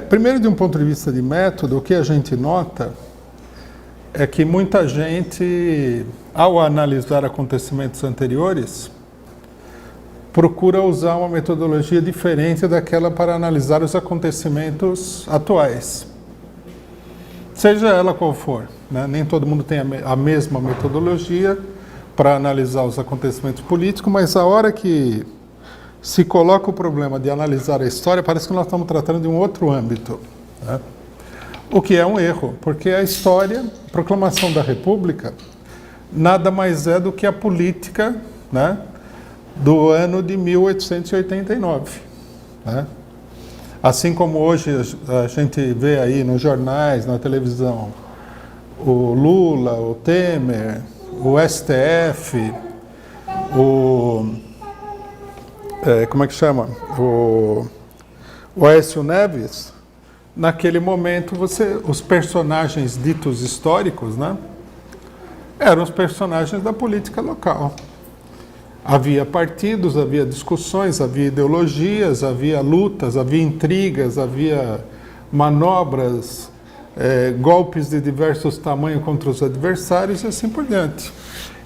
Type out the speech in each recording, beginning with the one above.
Primeiro, de um ponto de vista de método, o que a gente nota é que muita gente, ao analisar acontecimentos anteriores, procura usar uma metodologia diferente daquela para analisar os acontecimentos atuais. Seja ela qual for, né? Nem todo mundo tem a mesma metodologia para analisar os acontecimentos políticos, mas a hora que se coloca o problema de analisar a história, parece que nós estamos tratando de um outro âmbito, né? O que é um erro, porque a história, a proclamação da República, nada mais é do que a política, né, do ano de 1889. Né? Assim como hoje a gente vê aí nos jornais, na televisão, o Lula, o Temer, o STF, como é que chama? O Aécio Neves. Naquele momento, os personagens ditos históricos, né, eram os personagens da política local. Havia partidos, havia discussões, havia ideologias, havia lutas, havia intrigas, havia manobras, golpes de diversos tamanhos contra os adversários e assim por diante.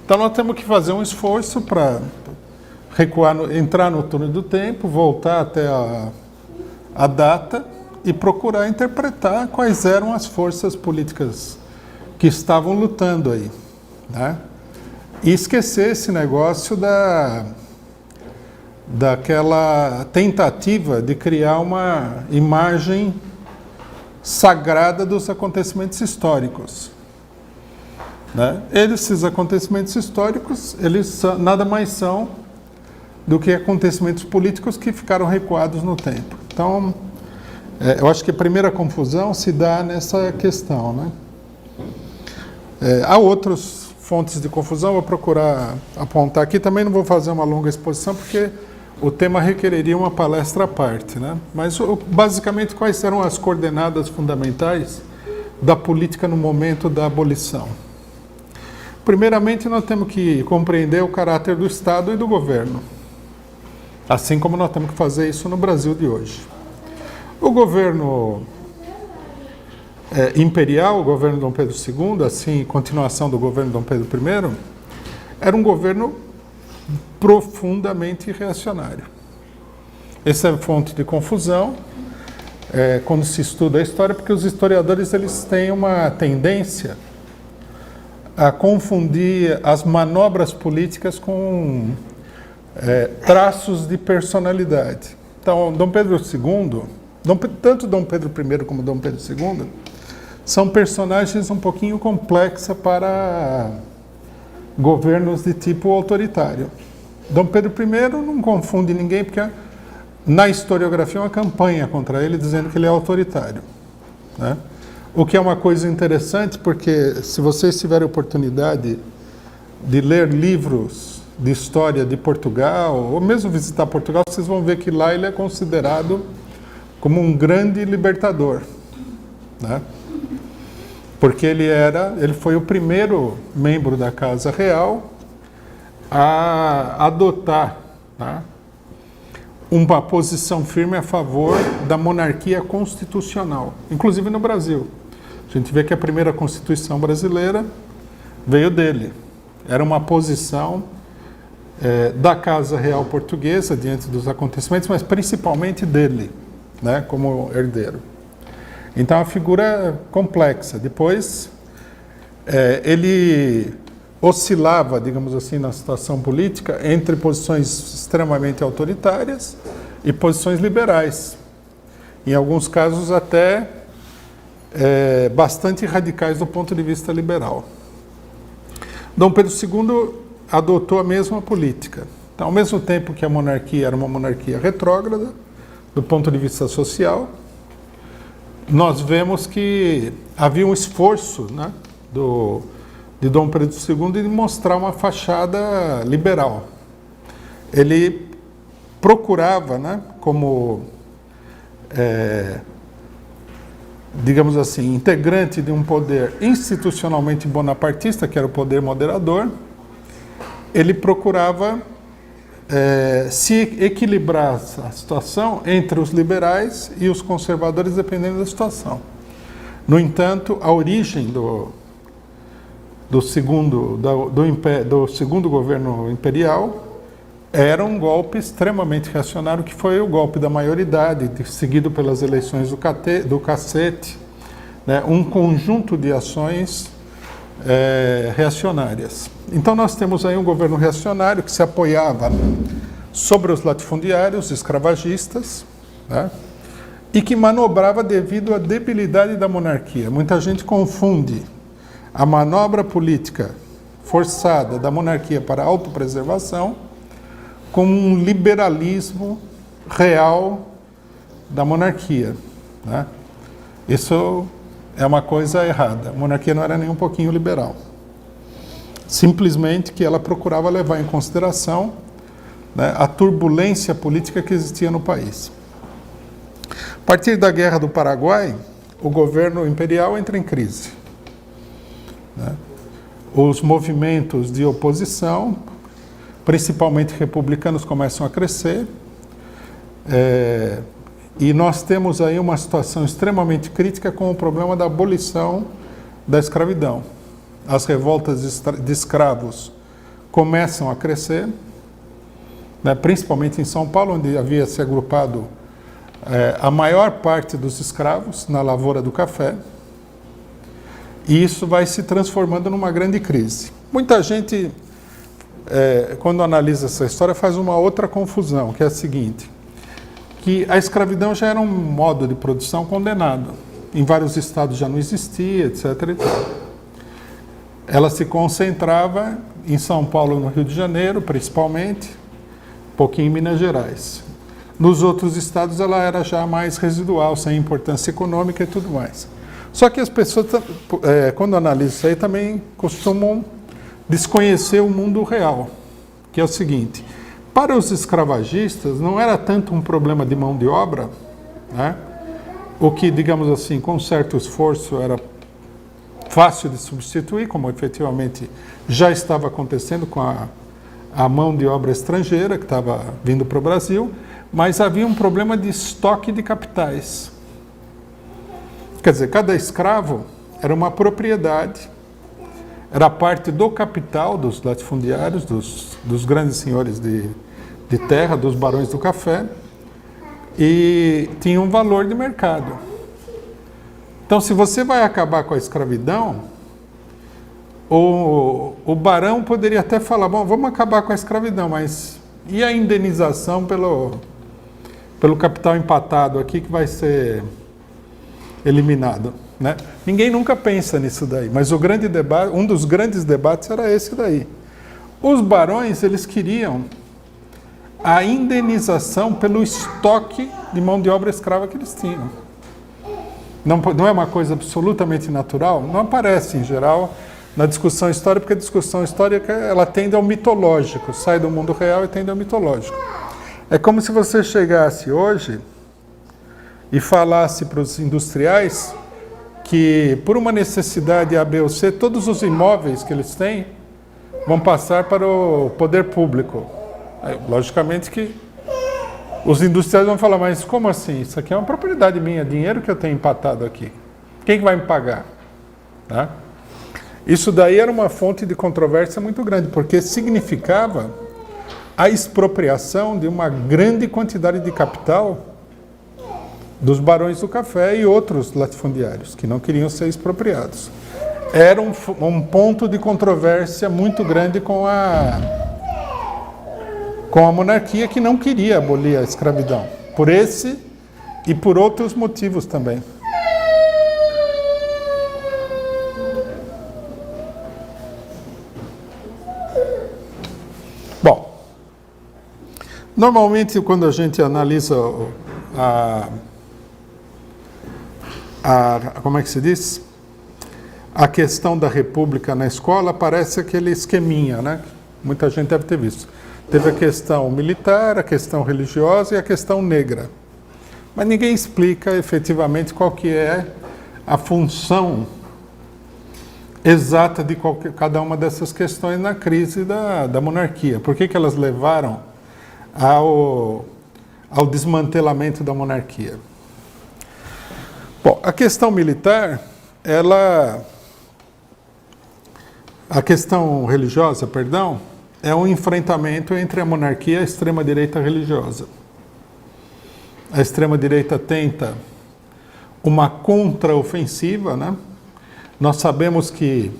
Então nós temos que fazer um esforço para recuar, entrar no túnel do tempo, voltar até a data e procurar interpretar quais eram as forças políticas que estavam lutando aí, né? E esquecer esse negócio daquela tentativa de criar uma imagem sagrada dos acontecimentos históricos, né? Esses acontecimentos históricos, eles nada mais são do que acontecimentos políticos que ficaram recuados no tempo. Então, eu acho que a primeira confusão se dá nessa questão, né? Há outras fontes de confusão, vou procurar apontar aqui. Também não vou fazer uma longa exposição, porque o tema requereria uma palestra à parte, né? Mas, basicamente, quais eram as coordenadas fundamentais da política no momento da abolição? Primeiramente, nós temos que compreender o caráter do Estado e do governo, assim como nós temos que fazer isso no Brasil de hoje. O governo imperial, o governo Dom Pedro II, assim, continuação do governo Dom Pedro I, era um governo profundamente reacionário. Essa é fonte de confusão quando se estuda a história, porque os historiadores eles têm uma tendência a confundir as manobras políticas com traços de personalidade. Então, Dom Pedro II, tanto Dom Pedro I como Dom Pedro II, são personagens um pouquinho complexos para governos de tipo autoritário. Dom Pedro I não confunde ninguém, porque na historiografia é uma campanha contra ele, dizendo que ele é autoritário, né? O que é uma coisa interessante, porque se vocês tiverem oportunidade de ler livros de história de Portugal, ou mesmo visitar Portugal, vocês vão ver que lá ele é considerado como um grande libertador, né? Porque ele foi o primeiro membro da Casa Real a adotar, né, uma posição firme a favor da monarquia constitucional, inclusive no Brasil. A gente vê que a primeira Constituição brasileira veio dele. Era uma posição da Casa Real Portuguesa diante dos acontecimentos, mas principalmente dele, né, como herdeiro. Então, a figura é complexa. Depois, ele oscilava, digamos assim, na situação política entre posições extremamente autoritárias e posições liberais. Em alguns casos, até bastante radicais do ponto de vista liberal. Dom Pedro II adotou a mesma política. Então, ao mesmo tempo que a monarquia era uma monarquia retrógrada, do ponto de vista social, nós vemos que havia um esforço, né, de Dom Pedro II de mostrar uma fachada liberal. Ele procurava, né, como, digamos assim, integrante de um poder institucionalmente bonapartista, que era o poder moderador, ele procurava se equilibrar a situação entre os liberais e os conservadores, dependendo da situação. No entanto, a origem do segundo governo imperial era um golpe extremamente reacionário, que foi o golpe da maioridade, seguido pelas eleições do cacete, né, um conjunto de ações reacionárias. Então nós temos aí um governo reacionário que se apoiava sobre os latifundiários, escravagistas, né, e que manobrava devido à debilidade da monarquia. Muita gente confunde a manobra política forçada da monarquia para a autopreservação com um liberalismo real da monarquia, né? Isso é uma coisa errada. A monarquia não era nem um pouquinho liberal. Simplesmente que ela procurava levar em consideração, né, a turbulência política que existia no país. A partir da Guerra do Paraguai, o governo imperial entra em crise, né? Os movimentos de oposição, principalmente republicanos, começam a crescer, e nós temos aí uma situação extremamente crítica com o problema da abolição da escravidão. As revoltas de escravos começam a crescer, né, principalmente em São Paulo, onde havia se agrupado a maior parte dos escravos na lavoura do café, e isso vai se transformando numa grande crise. Muita gente, quando analisa essa história, faz uma outra confusão, que é a seguinte: que a escravidão já era um modo de produção condenado. Em vários estados já não existia, etc. e tal. Ela se concentrava em São Paulo, no Rio de Janeiro, principalmente, um pouquinho em Minas Gerais. Nos outros estados ela era já mais residual, sem importância econômica e tudo mais. Só que as pessoas, quando analisam isso aí, também costumam desconhecer o mundo real, que é o seguinte: para os escravagistas não era tanto um problema de mão de obra, né? O que, digamos assim, com certo esforço era fácil de substituir, como efetivamente já estava acontecendo com a mão de obra estrangeira que estava vindo para o Brasil, mas havia um problema de estoque de capitais. Quer dizer, cada escravo era uma propriedade, era parte do capital dos latifundiários, dos grandes senhores de terra, dos barões do café, e tinha um valor de mercado. Então, se você vai acabar com a escravidão, o barão poderia até falar: bom, vamos acabar com a escravidão, mas e a indenização pelo capital empatado aqui que vai ser eliminado, né? Ninguém nunca pensa nisso daí, mas um dos grandes debates era esse daí. Os barões, eles queriam a indenização pelo estoque de mão de obra escrava que eles tinham. Não é uma coisa absolutamente natural? Não aparece, em geral, na discussão histórica, porque a discussão histórica ela tende ao mitológico, sai do mundo real e tende ao mitológico. É como se você chegasse hoje e falasse para os industriais que, por uma necessidade A, B ou C, todos os imóveis que eles têm vão passar para o poder público. Logicamente que os industriais vão falar: mas como assim? Isso aqui é uma propriedade minha, dinheiro que eu tenho empatado aqui. Quem que vai me pagar? Tá? Isso daí era uma fonte de controvérsia muito grande, porque significava a expropriação de uma grande quantidade de capital dos barões do café e outros latifundiários, que não queriam ser expropriados. Era um ponto de controvérsia muito grande com a monarquia, que não queria abolir a escravidão, por esse e por outros motivos também. Bom, normalmente quando a gente analisa como é que se diz? A questão da república na escola, aparece aquele esqueminha, né? Muita gente deve ter visto. Teve a questão militar, a questão religiosa e a questão negra. Mas ninguém explica efetivamente qual que é a função exata de cada uma dessas questões na crise da monarquia. Por que elas levaram ao desmantelamento da monarquia. Bom, a questão militar, a questão religiosa, perdão, é um enfrentamento entre a monarquia e a extrema-direita religiosa. A extrema-direita tenta uma contra-ofensiva, né? Nós sabemos que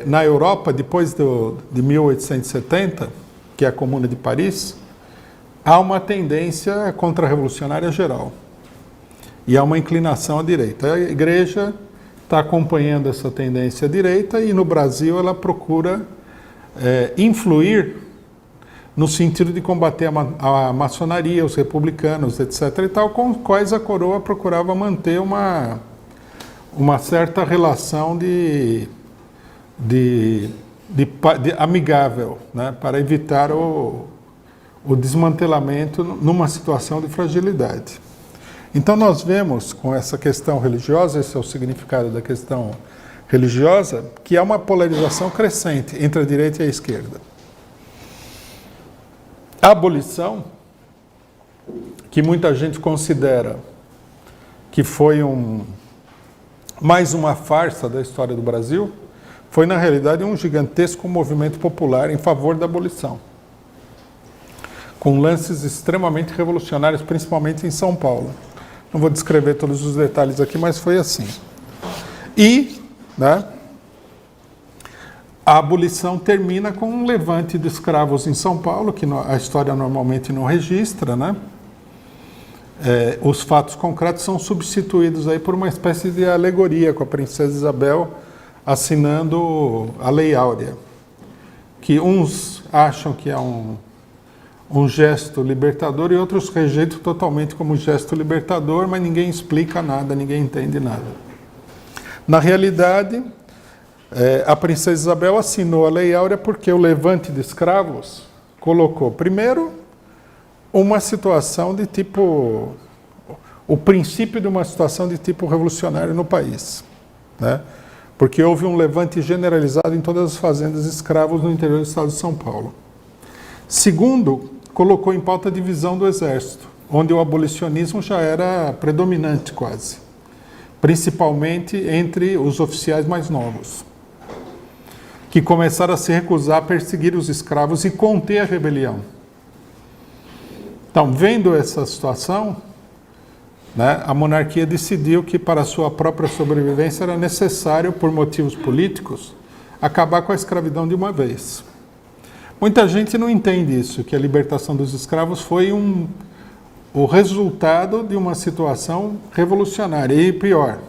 na Europa, depois de 1870, que é a Comuna de Paris, há uma tendência contra-revolucionária geral. E há uma inclinação à direita. A Igreja está acompanhando essa tendência à direita e no Brasil ela procura influir no sentido de combater a maçonaria, os republicanos, etc. e tal, com os quais a coroa procurava manter uma certa relação de amigável, né, para evitar o desmantelamento numa situação de fragilidade. Então nós vemos com essa questão religiosa, esse é o significado da questão religiosa, que há uma polarização crescente entre a direita e a esquerda. A abolição, que muita gente considera que foi mais uma farsa da história do Brasil, foi na realidade um gigantesco movimento popular em favor da abolição, com lances extremamente revolucionários, principalmente em São Paulo. Não vou descrever todos os detalhes aqui, mas foi assim. E, né, a abolição termina com um levante de escravos em São Paulo, que a história normalmente não registra, né? Os fatos concretos são substituídos aí por uma espécie de alegoria, com a princesa Isabel assinando a Lei Áurea, que uns acham que é um gesto libertador e outros rejeitam totalmente como gesto libertador, mas ninguém explica nada, ninguém entende nada. Na realidade, a princesa Isabel assinou a Lei Áurea porque o levante de escravos colocou, primeiro, uma situação de tipo... o princípio de uma situação de tipo revolucionário no país, né? Porque houve um levante generalizado em todas as fazendas de escravos no interior do estado de São Paulo. Segundo, colocou em pauta a divisão do exército, onde o abolicionismo já era predominante quase, principalmente entre os oficiais mais novos, que começaram a se recusar a perseguir os escravos e conter a rebelião. Então, vendo essa situação, né, a monarquia decidiu que para sua própria sobrevivência era necessário, por motivos políticos, acabar com a escravidão de uma vez. Muita gente não entende isso, que a libertação dos escravos foi o resultado de uma situação revolucionária. E pior,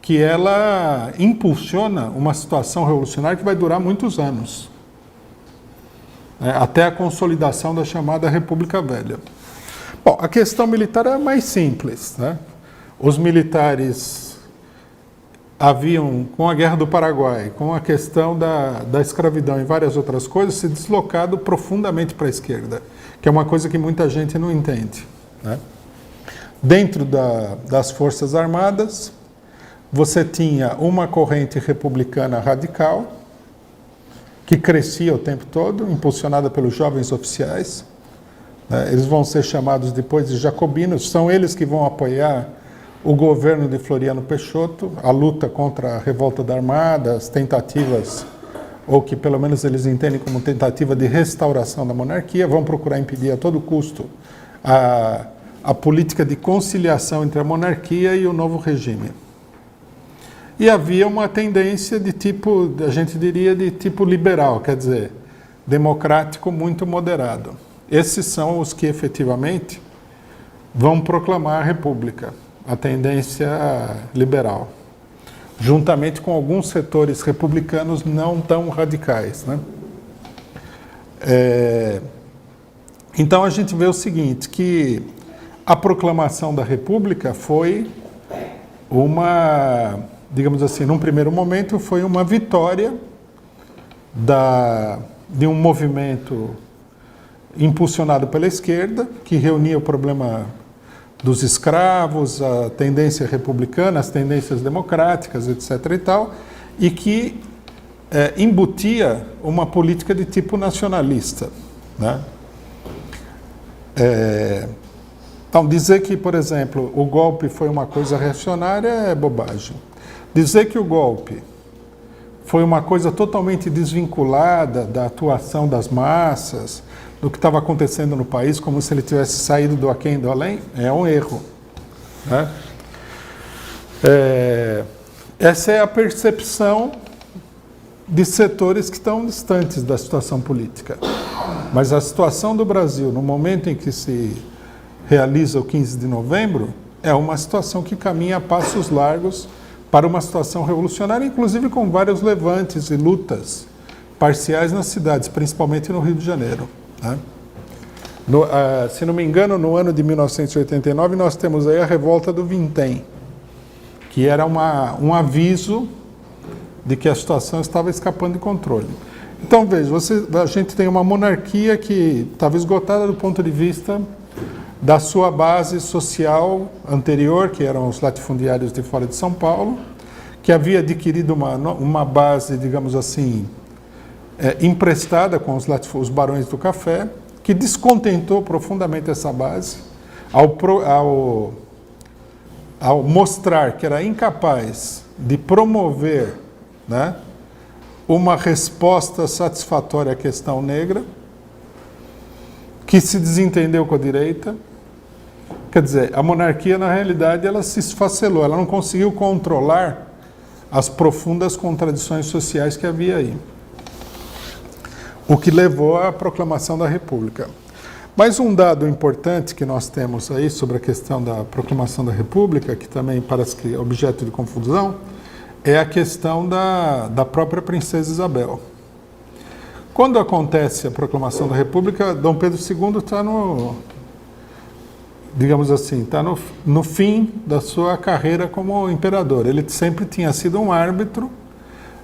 que ela impulsiona uma situação revolucionária que vai durar muitos anos, até a consolidação da chamada República Velha. Bom, a questão militar é mais simples, né? Os militares haviam, com a Guerra do Paraguai, com a questão da escravidão e várias outras coisas, se deslocado profundamente para a esquerda, que é uma coisa que muita gente não entende, né? Dentro das Forças Armadas, você tinha uma corrente republicana radical, que crescia o tempo todo, impulsionada pelos jovens oficiais. Eles vão ser chamados depois de jacobinos, são eles que vão apoiar o governo de Floriano Peixoto, a luta contra a revolta da Armada, as tentativas, ou que pelo menos eles entendem como tentativa de restauração da monarquia, vão procurar impedir a todo custo a política de conciliação entre a monarquia e o novo regime. E havia uma tendência de tipo, a gente diria, de tipo liberal, quer dizer, democrático muito moderado. Esses são os que efetivamente vão proclamar a República, a tendência liberal, juntamente com alguns setores republicanos não tão radicais, né? Então a gente vê o seguinte, que a proclamação da República foi digamos assim, num primeiro momento, foi uma vitória de um movimento impulsionado pela esquerda, que reunia o problema dos escravos, a tendência republicana, as tendências democráticas, etc. e tal, e que embutia uma política de tipo nacionalista, né? Então, dizer que, por exemplo, o golpe foi uma coisa reacionária é bobagem. Dizer que o golpe foi uma coisa totalmente desvinculada da atuação das massas, do que estava acontecendo no país, como se ele tivesse saído do aquém do além, é um erro, né? Essa é a percepção de setores que estão distantes da situação política. Mas a situação do Brasil, no momento em que se realiza o 15 de novembro, é uma situação que caminha a passos largos para uma situação revolucionária, inclusive com vários levantes e lutas parciais nas cidades, principalmente no Rio de Janeiro, né? Se não me engano, no ano de 1989, nós temos aí a revolta do Vintém, que era um aviso de que a situação estava escapando de controle. Então, veja, a gente tem uma monarquia que estava esgotada do ponto de vista da sua base social anterior, que eram os latifundiários de fora de São Paulo, que havia adquirido uma base, digamos assim, emprestada com os barões do café, que descontentou profundamente essa base ao mostrar que era incapaz de promover, né, uma resposta satisfatória à questão negra, que se desentendeu com a direita. Quer dizer, a monarquia, na realidade, ela se esfacelou, ela não conseguiu controlar as profundas contradições sociais que havia aí. O que levou à proclamação da República. Mas um dado importante que nós temos aí sobre a questão da proclamação da República, que também parece que é objeto de confusão, é a questão da própria princesa Isabel. Quando acontece a proclamação da República, Dom Pedro II está digamos assim, está no fim da sua carreira como imperador. Ele sempre tinha sido um árbitro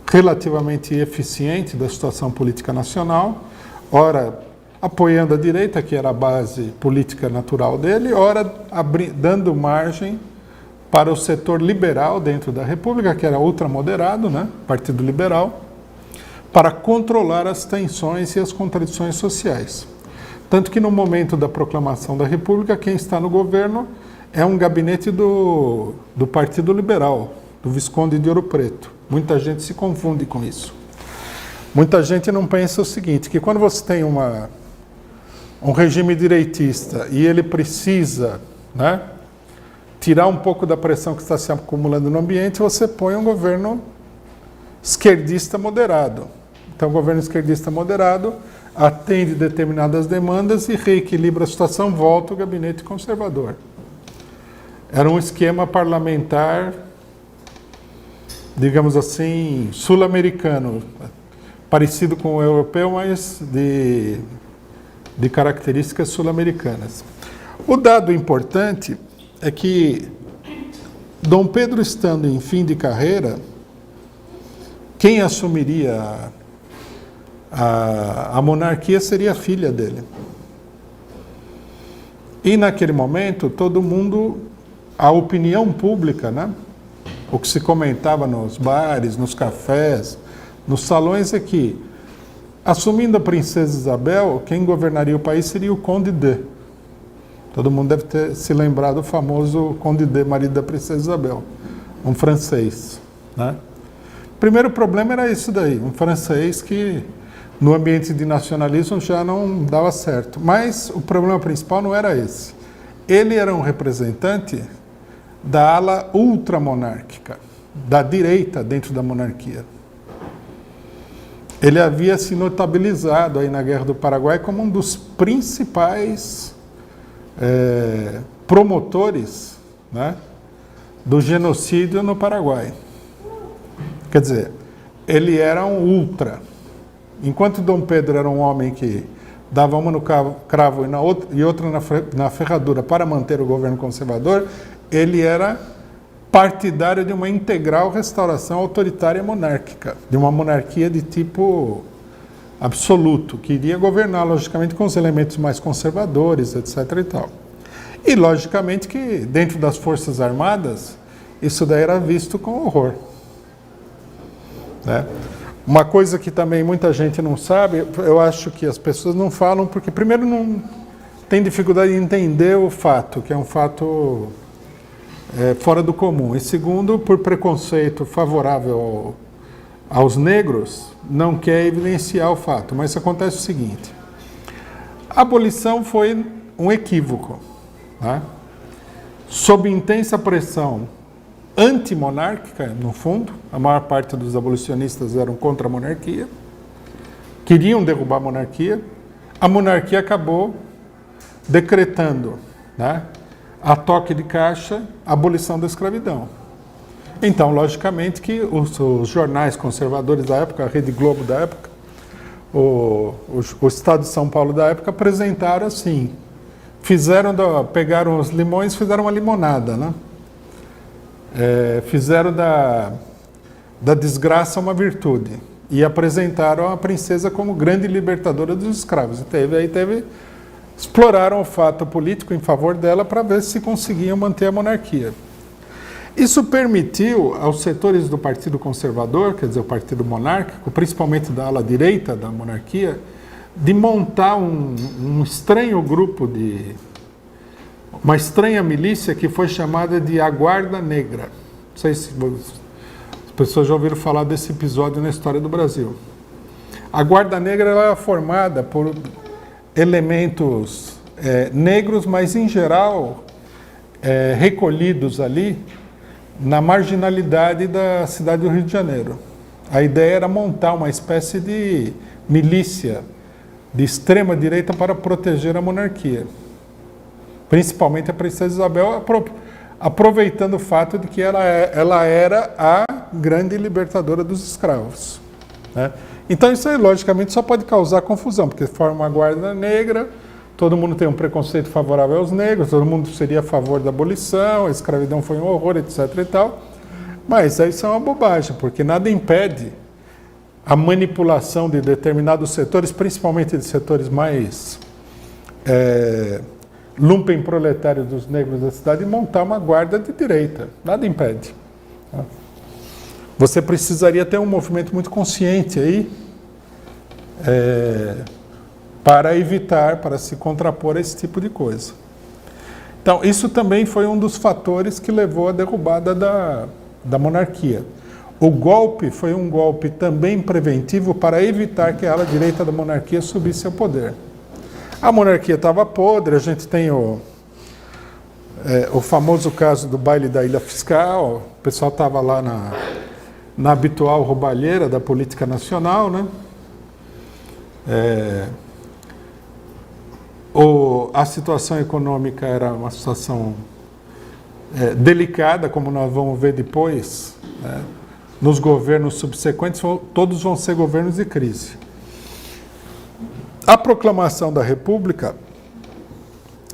relativamente eficiente da situação política nacional, ora apoiando a direita, que era a base política natural dele, ora dando margem para o setor liberal dentro da República, que era ultramoderado, né, Partido Liberal, para controlar as tensões e as contradições sociais. Tanto que no momento da proclamação da República, quem está no governo é um gabinete do Partido Liberal, do Visconde de Ouro Preto. Muita gente se confunde com isso. Muita gente não pensa o seguinte, que quando você tem um regime direitista e ele precisa, né, tirar um pouco da pressão que está se acumulando no ambiente, você põe um governo esquerdista moderado. Então, o governo esquerdista moderado atende determinadas demandas e reequilibra a situação, volta o gabinete conservador. Era um esquema parlamentar, digamos assim, sul-americano, parecido com o europeu, mas de características sul-americanas. O dado importante é que Dom Pedro, estando em fim de carreira, quem assumiria a monarquia seria a filha dele. E naquele momento, todo mundo, a opinião pública, né, o que se comentava nos bares, nos cafés, nos salões é que, assumindo a princesa Isabel, quem governaria o país seria o Conde de. Todo mundo deve ter se lembrado do famoso Conde de, marido da princesa Isabel, um francês, né? O primeiro problema era isso daí, um francês que no ambiente de nacionalismo já não dava certo. Mas o problema principal não era esse. Ele era um representante da ala ultramonárquica, da direita dentro da monarquia. Ele havia se notabilizado aí na Guerra do Paraguai como um dos principais promotores, né, do genocídio no Paraguai. Quer dizer, ele era um ultra. Enquanto Dom Pedro era um homem que dava uma no cravo e outra na ferradura para manter o governo conservador, ele era partidário de uma integral restauração autoritária monárquica, de uma monarquia de tipo absoluto, que iria governar, logicamente, com os elementos mais conservadores, etc. e tal. E, logicamente, que dentro das Forças Armadas, isso daí era visto com horror, né? Uma coisa que também muita gente não sabe, eu acho que as pessoas não falam, porque primeiro não tem dificuldade de entender o fato, que é um fato fora do comum. E segundo, por preconceito favorável aos negros, não quer evidenciar o fato. Mas acontece o seguinte: a abolição foi um equívoco, né? Sob intensa pressão antimonárquica, no fundo, a maior parte dos abolicionistas eram contra a monarquia, queriam derrubar a monarquia acabou decretando, né, a toque de caixa, a abolição da escravidão. Então, logicamente que os jornais conservadores da época, a Rede Globo da época, o Estado de São Paulo da época, apresentaram assim, pegaram os limões e fizeram uma limonada, né? Fizeram da desgraça uma virtude e apresentaram a princesa como grande libertadora dos escravos. Exploraram o fato político em favor dela para ver se conseguiam manter a monarquia. Isso permitiu aos setores do Partido Conservador, quer dizer, o Partido Monárquico, principalmente da ala direita da monarquia, de montar um estranho grupo uma estranha milícia que foi chamada de A Guarda Negra. Não sei se as pessoas já ouviram falar desse episódio na história do Brasil. A Guarda Negra ela é formada por elementos negros, mas em geral recolhidos ali na marginalidade da cidade do Rio de Janeiro. A ideia era montar uma espécie de milícia de extrema direita para proteger a monarquia. Principalmente a princesa Isabel, aproveitando o fato de que ela era a grande libertadora dos escravos, né? Então isso aí, logicamente, só pode causar confusão, porque forma uma guarda negra, todo mundo tem um preconceito favorável aos negros, todo mundo seria a favor da abolição, a escravidão foi um horror, etc. e tal. Mas isso é uma bobagem, porque nada impede a manipulação de determinados setores, principalmente de setores mais lumpenproletários dos negros da cidade, e montar uma guarda de direita. Nada impede. Você precisaria ter um movimento muito consciente aí para evitar, para se contrapor a esse tipo de coisa. Então, isso também foi um dos fatores que levou à derrubada da monarquia. O golpe foi um golpe também preventivo para evitar que a ala direita da monarquia subisse ao poder. A monarquia estava podre, a gente tem o famoso caso do baile da Ilha Fiscal, o pessoal estava lá na habitual roubalheira da política nacional, né? A situação econômica era uma situação delicada, como nós vamos ver depois, né? Nos governos subsequentes, todos vão ser governos de crise. A proclamação da República,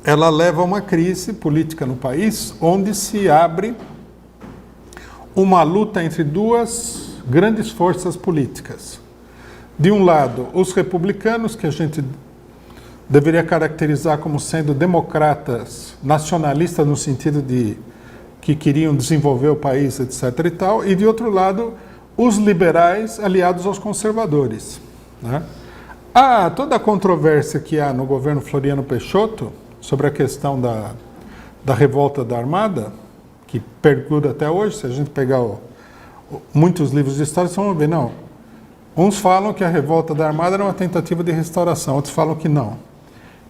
ela leva a uma crise política no país, onde se abre uma luta entre duas grandes forças políticas. De um lado, os republicanos, que a gente deveria caracterizar como sendo democratas, nacionalistas no sentido de que queriam desenvolver o país, etc. e tal, e de outro lado, os liberais aliados aos conservadores, né? Toda a controvérsia que há no governo Floriano Peixoto sobre a questão da revolta da Armada, que perdura até hoje, se a gente pegar muitos livros de história, vocês vão ver, não. Uns falam que a revolta da Armada era uma tentativa de restauração, outros falam que não.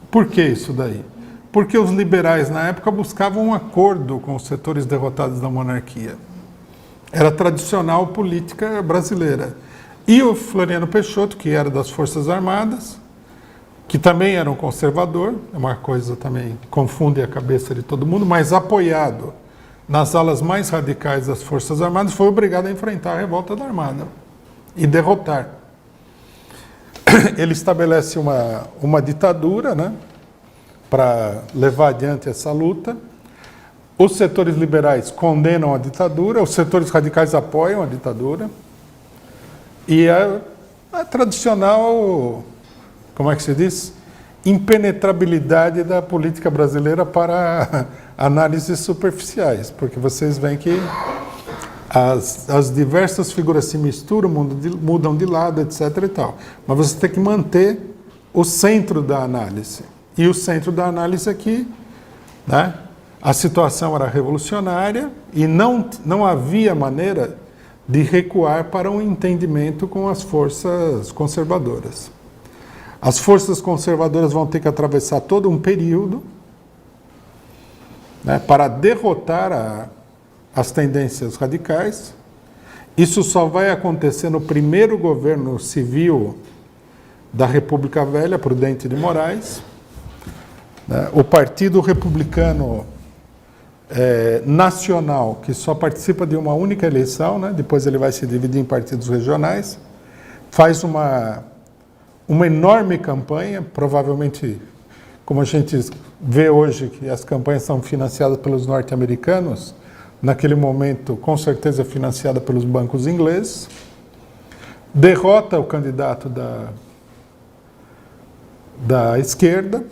Por que isso daí? Porque os liberais, na época, buscavam um acordo com os setores derrotados da monarquia. Era tradicional política brasileira. E o Floriano Peixoto, que era das Forças Armadas, que também era um conservador, é uma coisa também confunde a cabeça de todo mundo, mas apoiado nas alas mais radicais das Forças Armadas, foi obrigado a enfrentar a revolta da Armada e derrotar. Ele estabelece uma ditadura, né, para levar adiante essa luta. Os setores liberais condenam a ditadura, os setores radicais apoiam a ditadura. E a tradicional, como é que se diz? Impenetrabilidade da política brasileira para análises superficiais, porque vocês veem que as diversas figuras se misturam, mudam de lado, etc. e tal. Mas você tem que manter o centro da análise. E o centro da análise aqui, né? A situação era revolucionária e não havia maneira de recuar para um entendimento com as forças conservadoras. As forças conservadoras vão ter que atravessar todo um período, né, para derrotar as tendências radicais. Isso só vai acontecer no primeiro governo civil da República Velha, Prudente de Moraes. O Partido Republicano Nacional, que só participa de uma única eleição, né? Depois ele vai se dividir em partidos regionais, faz uma enorme campanha, provavelmente, como a gente vê hoje, que as campanhas são financiadas pelos norte-americanos, naquele momento, com certeza, financiada pelos bancos ingleses, derrota o candidato da esquerda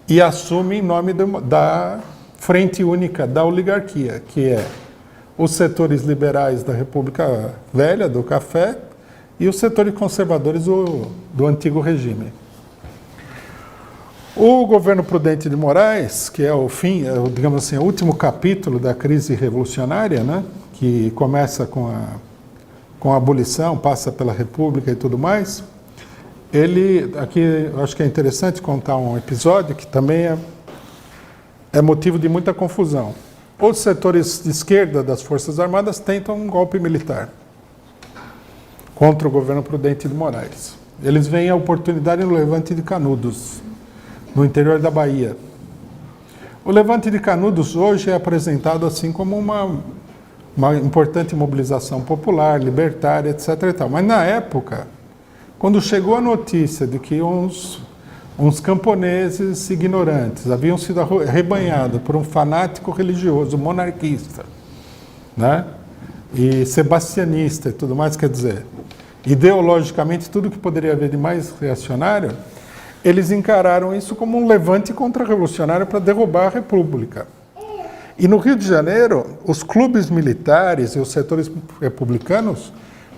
e assume em nome da Frente Única da Oligarquia, que é os setores liberais da República Velha, do café, e os setores conservadores do antigo regime. O governo Prudente de Moraes, que é o fim, digamos assim, o último capítulo da crise revolucionária, né, que começa com a abolição, passa pela República e tudo mais, aqui eu acho que é interessante contar um episódio que também é motivo de muita confusão. Os setores de esquerda das Forças Armadas tentam um golpe militar contra o governo Prudente de Moraes. Eles veem a oportunidade no Levante de Canudos, no interior da Bahia. O Levante de Canudos hoje é apresentado assim como uma importante mobilização popular, libertária, etc. e tal. Mas na época, quando chegou a notícia de que uns camponeses ignorantes haviam sido arrebanhados por um fanático religioso monarquista, né? E sebastianista e tudo mais, quer dizer, ideologicamente tudo que poderia haver de mais reacionário, eles encararam isso como um levante contra-revolucionário para derrubar a República. E no Rio de Janeiro, os clubes militares e os setores republicanos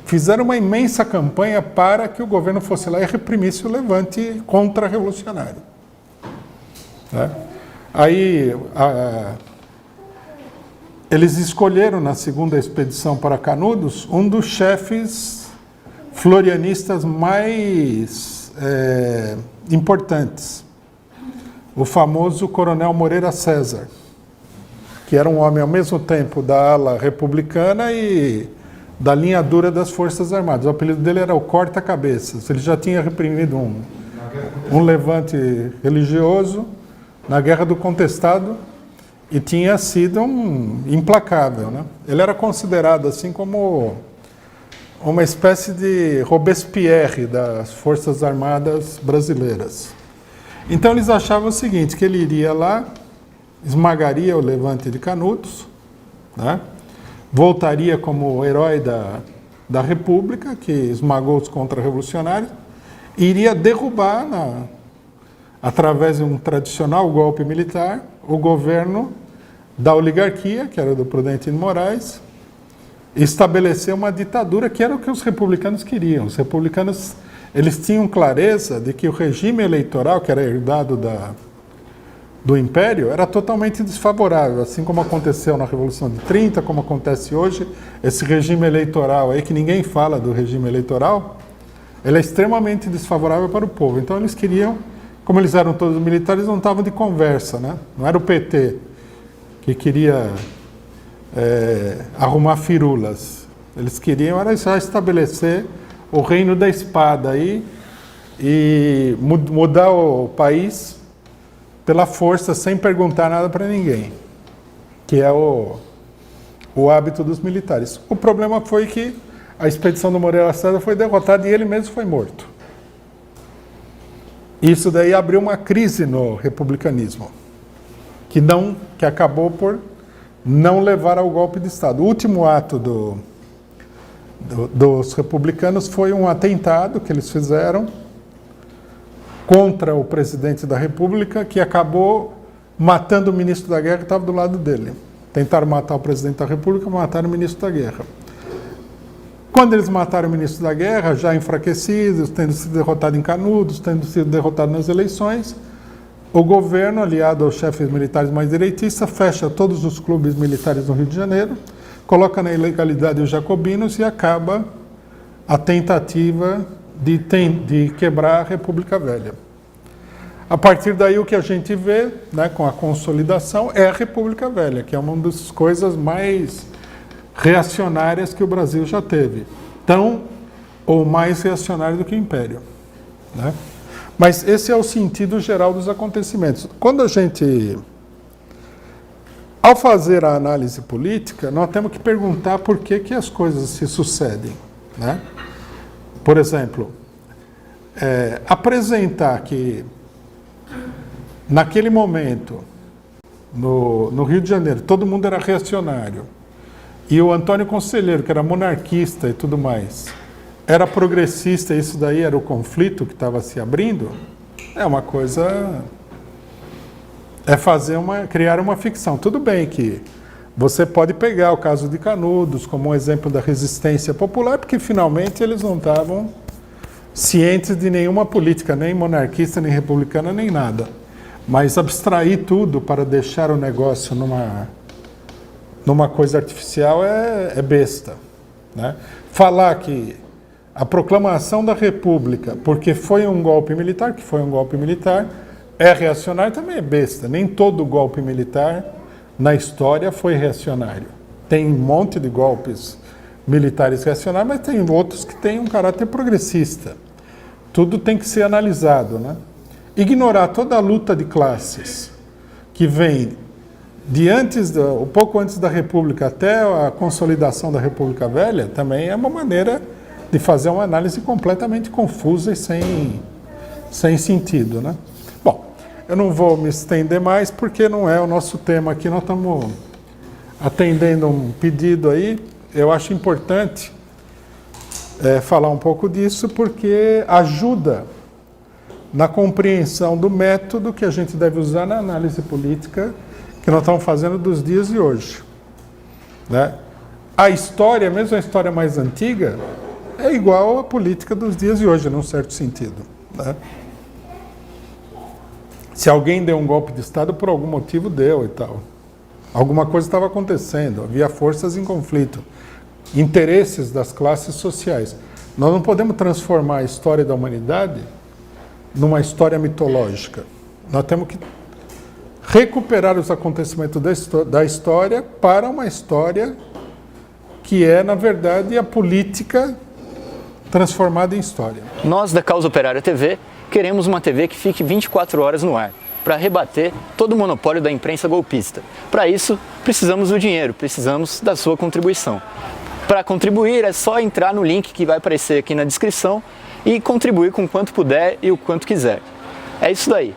fizeram uma imensa campanha para que o governo fosse lá e reprimisse o levante contra-revolucionário. Né? Aí, eles escolheram, na segunda expedição para Canudos, um dos chefes florianistas mais importantes, o famoso Coronel Moreira César, que era um homem ao mesmo tempo da ala republicana e da linha dura das Forças Armadas. O apelido dele era o Corta-Cabeças. Ele já tinha reprimido um levante religioso na Guerra do Contestado e tinha sido implacável, né? Ele era considerado assim como uma espécie de Robespierre das Forças Armadas brasileiras. Então eles achavam o seguinte, que ele iria lá, esmagaria o levante de Canudos, né? Voltaria como herói da República, que esmagou os contra-revolucionários, e iria derrubar, através de um tradicional golpe militar, o governo da oligarquia, que era do Prudente de Moraes, estabelecer uma ditadura que era o que os republicanos queriam. Os republicanos, eles tinham clareza de que o regime eleitoral, que era herdado do Império, era totalmente desfavorável, assim como aconteceu na Revolução de 30, como acontece hoje, esse regime eleitoral aí, que ninguém fala do regime eleitoral, ele é extremamente desfavorável para o povo. Então eles queriam, como eles eram todos militares, não estavam de conversa, né? Não era o PT que queria arrumar firulas. Eles queriam era já estabelecer o reino da espada aí e mudar o país pela força, sem perguntar nada para ninguém, que é o hábito dos militares. O problema foi que a expedição do Moreira César foi derrotada e ele mesmo foi morto. Isso daí abriu uma crise no republicanismo, que acabou por não levar ao golpe de Estado. O último ato dos republicanos foi um atentado que eles fizeram contra o presidente da República, que acabou matando o ministro da Guerra que estava do lado dele. Tentaram matar o presidente da República, mataram o ministro da Guerra. Quando eles mataram o ministro da Guerra, já enfraquecidos, tendo sido derrotados em Canudos, tendo sido derrotados nas eleições, o governo, aliado aos chefes militares mais direitistas, fecha todos os clubes militares no Rio de Janeiro, coloca na ilegalidade os jacobinos e acaba a tentativa de quebrar a República Velha. A partir daí, o que a gente vê, né, com a consolidação, é a República Velha, que é uma das coisas mais reacionárias que o Brasil já teve. Tão ou mais reacionário do que o Império, né? Mas esse é o sentido geral dos acontecimentos. Quando a gente, ao fazer a análise política, nós temos que perguntar por que as coisas se sucedem, né? Por exemplo, apresentar que naquele momento, no Rio de Janeiro, todo mundo era reacionário, e o Antônio Conselheiro, que era monarquista e tudo mais, era progressista, e isso daí era o conflito que estava se abrindo, é uma coisa... criar uma ficção. Tudo bem que você pode pegar o caso de Canudos como um exemplo da resistência popular, porque finalmente eles não estavam cientes de nenhuma política, nem monarquista, nem republicana, nem nada. Mas abstrair tudo para deixar o negócio numa coisa artificial é besta, né? Falar que a proclamação da República, porque foi um golpe militar, que foi um golpe militar, é reacionário, também é besta. Nem todo golpe militar na história foi reacionário. Tem um monte de golpes militares reacionários, mas tem outros que têm um caráter progressista. Tudo tem que ser analisado, né? Ignorar toda a luta de classes que vem um pouco antes da República até a consolidação da República Velha também é uma maneira de fazer uma análise completamente confusa e sem sentido, né? Bom, eu não vou me estender mais porque não é o nosso tema aqui, nós estamos atendendo um pedido aí. Eu acho importante falar um pouco disso porque ajuda na compreensão do método que a gente deve usar na análise política que nós estamos fazendo dos dias de hoje, né? A história, mesmo a história mais antiga, é igual à política dos dias de hoje, num certo sentido, né? Se alguém deu um golpe de Estado, por algum motivo deu e tal. Alguma coisa estava acontecendo, havia forças em conflito, interesses das classes sociais. Nós não podemos transformar a história da humanidade numa história mitológica. Nós temos que recuperar os acontecimentos da história para uma história que é, na verdade, a política transformada em história. Nós, da Causa Operária TV, queremos uma TV que fique 24 horas no ar, para rebater todo o monopólio da imprensa golpista. Para isso, precisamos do dinheiro, precisamos da sua contribuição. Para contribuir, é só entrar no link que vai aparecer aqui na descrição e contribuir com o quanto puder e o quanto quiser. É isso daí.